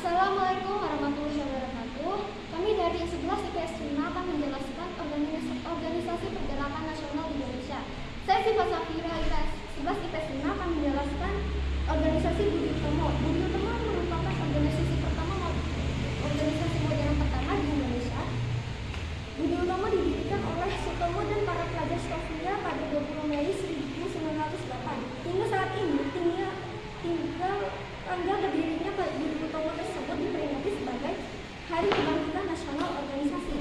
Assalamualaikum warahmatullahi wabarakatuh. Kami dari 11 IPS 5 akan menjelaskan organisasi pergerakan nasional Indonesia. Saya Siva Safira IPS 11 IPS 5 akan menjelaskan organisasi Budi Utomo. Budi Utomo merupakan organisasi modern pertama di Indonesia. Budi Utomo didirikan oleh Sutomo dan para pelajar Stovia pada 20 Mei 1908. Hingga saat ini tinggal tanggal berdirinya Budi Utomo tersebut diperingati sebagai Hari Kebangkitan Nasional Organisasi.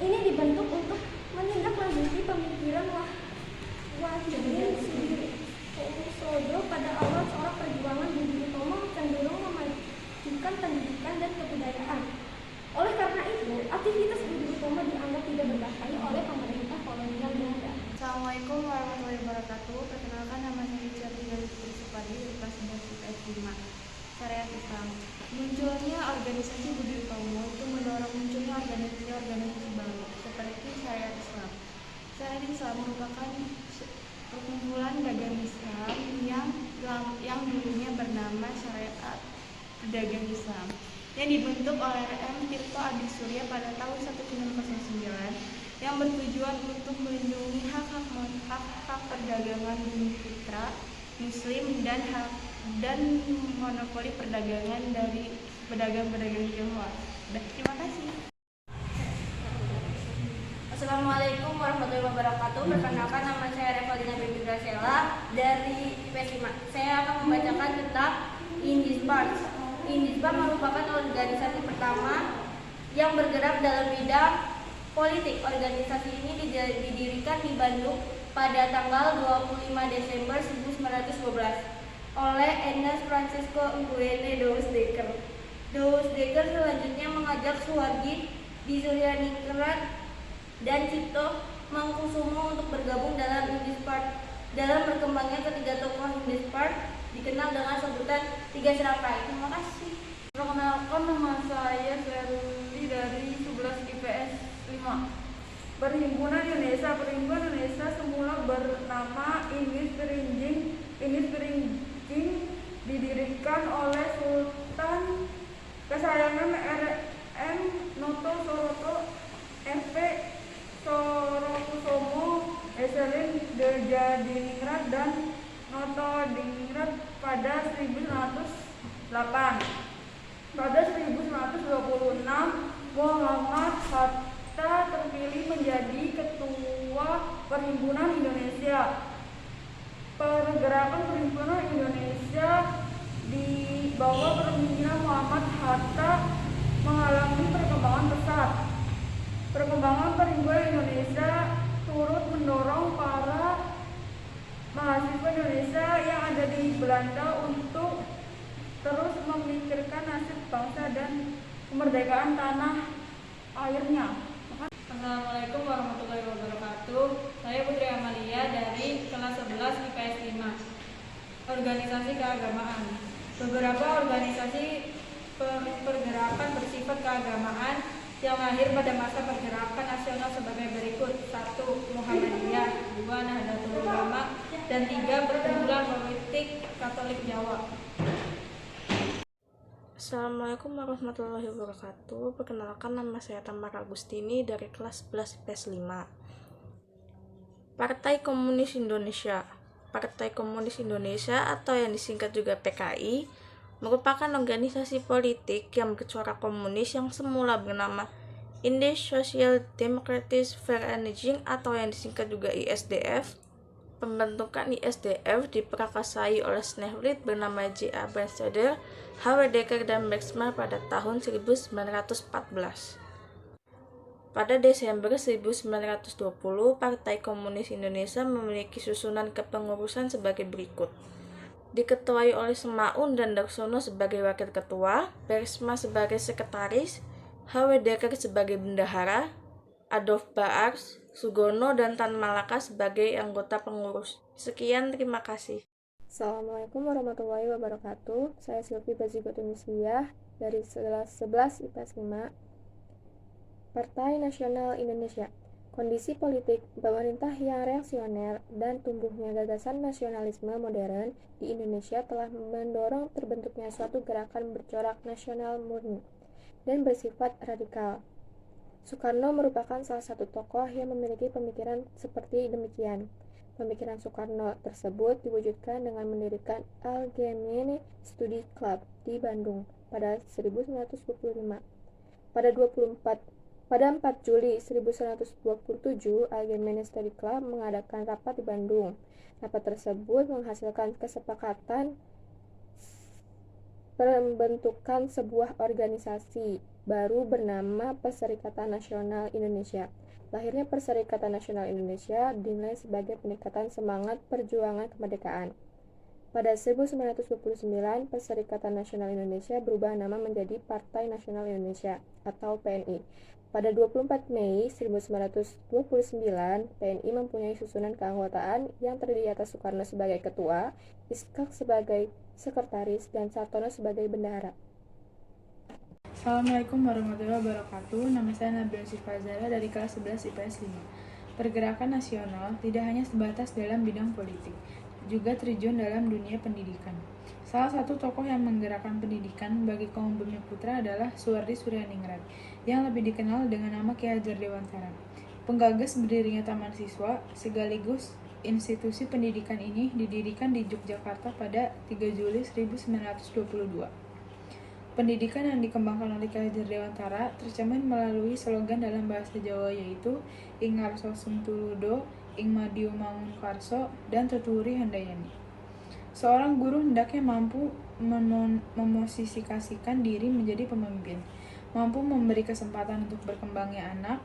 Ini dibentuk untuk menindaklanjuti pemikiran Wahidin Sudirosodo pada awal seorang perjuangan. Budi Utomo cenderung memajukan pendidikan dan kebudayaan. Oleh karena itu, aktivitas Budi Utomo dianggap tidak berbahaya oleh pemerintah kolonial Belanda. Assalamualaikum warahmatullahi wabarakatuh. Perkenalkan, nama saya Cici dari Putri Supadi, kelas 11 IPS 5, Syariat Islam. Munculnya organisasi Budi Utomo itu mendorong munculnya organisasi-organisasi baru seperti Syariat Islam. Syariat Islam merupakan perkumpulan dagang Islam yang dulunya bernama Syariat Pedagang Islam, yang dibentuk oleh M. Tirto Adi Surya pada tahun 1909, yang bertujuan untuk melindungi hak-hak perdagangan bumi putra Muslim dan monopoli perdagangan dari pedagang-pedagang Tionghoa. Terima kasih. Assalamualaikum warahmatullahi wabarakatuh. Perkenalkan, nama saya Revalina Bibi Gracela dari IPS 5. Saya akan membacakan tentang Indispar. Indispar merupakan organisasi pertama yang bergerak dalam bidang politik. Organisasi ini didirikan di Bandung pada tanggal 25 Desember 1912 oleh Ernest Francisco Nguyen Dousdeker. Dousdeker selanjutnya mengajak Suwardi Disuryadiningrat dan Cipto Mangkusumo untuk bergabung dalam Indispar. Dalam berkembangnya ketiga tokoh Indispar dikenal dengan sebutan Tiga Serangkai. Terima kasih. Perkenalkan, nama saya Sherly dari 11 IPS 5. Perhimpunan Indonesia semula bernama Inggris Perinjing didirikan oleh Sultan kesayangan R.M. Noto Soroto F.P. Sorokusomo, Eselin Dejadiningrat dan Noto Diningrat pada 1908. Pada 1926, Muhammad Hatta terpilih menjadi Ketua Perhimpunan Indonesia. Pergerakan Perhimpunan Indonesia di bawah kepemimpinan Muhammad Hatta mengalami perkembangan pesat. Perkembangan Perhimpunan Indonesia turut mendorong para mahasiswa Indonesia yang ada di Belanda untuk terus memikirkan nasib bangsa dan kemerdekaan tanah airnya. Assalamualaikum warahmatullahi wabarakatuh. Saya Putri Amalia dari kelas 11 IPS 5, Organisasi Keagamaan. Beberapa organisasi pergerakan bersifat keagamaan yang lahir pada masa pergerakan nasional sebagai berikut: 1. Muhammadiyah, 2. Nahdlatul Ulama, dan 3. Perkumpulan Politik Katolik Jawa. Assalamualaikum warahmatullahi wabarakatuh. Perkenalkan, nama saya Tamara Agustini dari kelas 11 IPS 5. Partai Komunis Indonesia. Partai Komunis Indonesia atau yang disingkat juga PKI merupakan organisasi politik yang bercorak komunis yang semula bernama Indian Social Democratic Vereniging atau yang disingkat juga ISDF. Pembentukan ISDF diperakasai oleh Sneevliet bernama J.A. Brandsteder, H.W. Dekker, dan Bergsma pada tahun 1914. Pada Desember 1920, Partai Komunis Indonesia memiliki susunan kepengurusan sebagai berikut. Diketuai oleh Semaun dan Darsono sebagai wakil ketua, Bergsma sebagai sekretaris, H.W. Dekker sebagai bendahara, Adolf Baars, Sugono, dan Tan Malaka sebagai anggota pengurus. Sekian, terima kasih. Assalamualaikum warahmatullahi wabarakatuh. Saya Silvi Bazigo Tunisia dari kelas 11 IPS 5. Partai Nasional Indonesia. Kondisi politik pemerintah yang reaksioner dan tumbuhnya gagasan nasionalisme modern di Indonesia telah mendorong terbentuknya suatu gerakan bercorak nasional murni dan bersifat radikal. Soekarno merupakan salah satu tokoh yang memiliki pemikiran seperti demikian. Pemikiran Soekarno tersebut diwujudkan dengan mendirikan Algemene Studi Club di Bandung pada 1925. Pada 4 Juli 1927, Algemene Studi Club mengadakan rapat di Bandung. Rapat tersebut menghasilkan kesepakatan pembentukan sebuah organisasi baru bernama Perserikatan Nasional Indonesia. Lahirnya Perserikatan Nasional Indonesia dinilai sebagai peningkatan semangat perjuangan kemerdekaan. Pada 1929, Perserikatan Nasional Indonesia berubah nama menjadi Partai Nasional Indonesia atau PNI. Pada 24 Mei 1929, PNI mempunyai susunan keanggotaan yang terdiri atas Soekarno sebagai ketua, Iskak sebagai sekretaris, dan Sartono sebagai bendahara. Assalamualaikum warahmatullahi wabarakatuh. Nama saya Nabila Sifazara dari kelas 11 IPS 5. Pergerakan nasional tidak hanya sebatas dalam bidang politik, juga terjun dalam dunia pendidikan. Salah satu tokoh yang menggerakkan pendidikan bagi kaum Bumiputra adalah Suwardi Suryaningrat, yang lebih dikenal dengan nama Ki Hajar Dewantara. Penggagas berdirinya Taman Siswa, sekaligus institusi pendidikan ini didirikan di Yogyakarta pada 3 Juli 1922. Pendidikan yang dikembangkan oleh Ki Hajar Dewantara tercermin melalui slogan dalam bahasa Jawa yaitu Ing Ngarso Sumtuludo, Ing Madiu Mangun Karso, dan Tuturi Handayani. Seorang guru hendaknya mampu memosisikan diri menjadi pemimpin, mampu memberi kesempatan untuk berkembangnya anak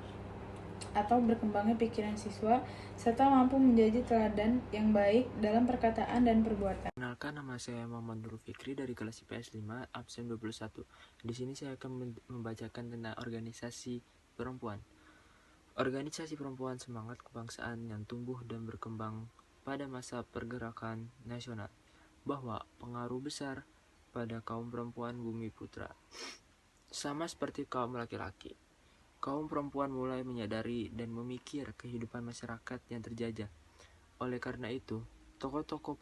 atau berkembangnya pikiran siswa, serta mampu menjadi teladan yang baik dalam perkataan dan perbuatan. Kenalkan, nama saya Muhammad Nurul Fikri dari kelas IPS 5, absen 21. Di sini saya akan membacakan tentang organisasi perempuan. Organisasi perempuan semangat kebangsaan yang tumbuh dan berkembang pada masa pergerakan nasional, bahwa pengaruh besar pada kaum perempuan Bumiputra. Sama seperti kaum laki-laki, kaum perempuan mulai menyadari dan memikir kehidupan masyarakat yang terjajah. Oleh karena itu, tokoh-tokoh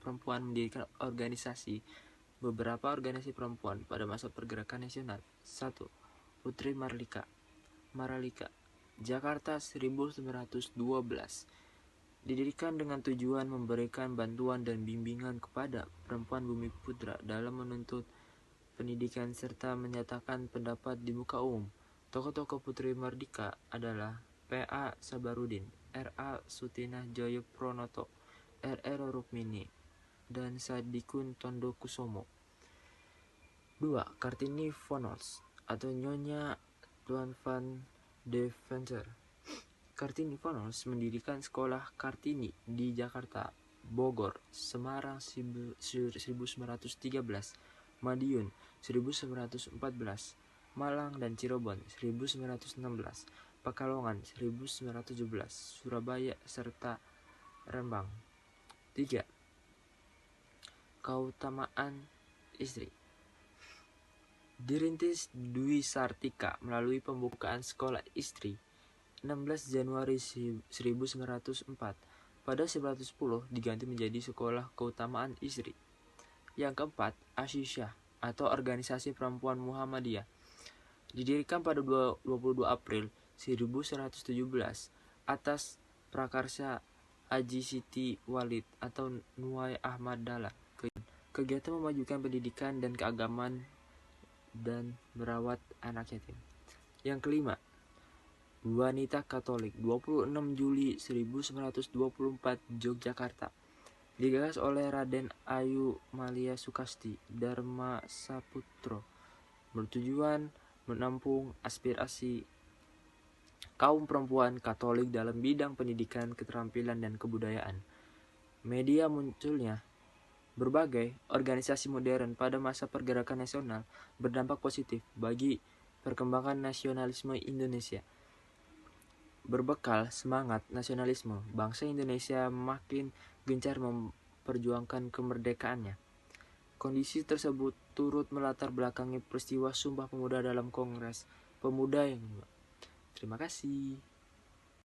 perempuan mendirikan beberapa organisasi perempuan pada masa pergerakan nasional. 1. Putri Maralika, Jakarta 1912. Didirikan dengan tujuan memberikan bantuan dan bimbingan kepada perempuan Bumiputra dalam menuntut pendidikan serta menyatakan pendapat di muka umum. Tokoh-tokoh Putri Mardika adalah P.A. Sabarudin, R.A. Sutinah Joyopronoto, R.R. Rukmini, dan Sadikun Tondo Kusumo. 2. Kartini Vonors atau Nyonya Tuan Van Deventer. Kartini Vonors mendirikan sekolah Kartini di Jakarta, Bogor, Semarang 1913, Madiun 1914, Malang dan Cirebon 1916, Pekalongan 1917, Surabaya serta Rembang. 3. Keutamaan istri. Dirintis Dwi Sartika melalui pembukaan sekolah istri 16 Januari 1904. Pada 1910 diganti menjadi Sekolah Keutamaan Istri. Yang keempat, Asyisyah atau Organisasi Perempuan Muhammadiyah. Didirikan pada 22 April 1917 atas prakarsa Haji Siti Walid atau Nuwai Ahmad Dahlan. Kegiatan memajukan pendidikan dan keagamaan dan merawat anak yatim. Yang kelima, Wanita Katolik 26 Juli 1924 Yogyakarta. Digagas oleh Raden Ayu Malia Sukasti Dharma Saputro, bertujuan menampung aspirasi kaum perempuan Katolik dalam bidang pendidikan, keterampilan, dan kebudayaan. Media munculnya berbagai organisasi modern pada masa pergerakan nasional berdampak positif bagi perkembangan nasionalisme Indonesia. Berbekal semangat nasionalisme, bangsa Indonesia makin gencar memperjuangkan kemerdekaannya. Kondisi tersebut turut melatar belakangi peristiwa Sumpah Pemuda dalam Kongres Pemuda yang kedua. Terima kasih.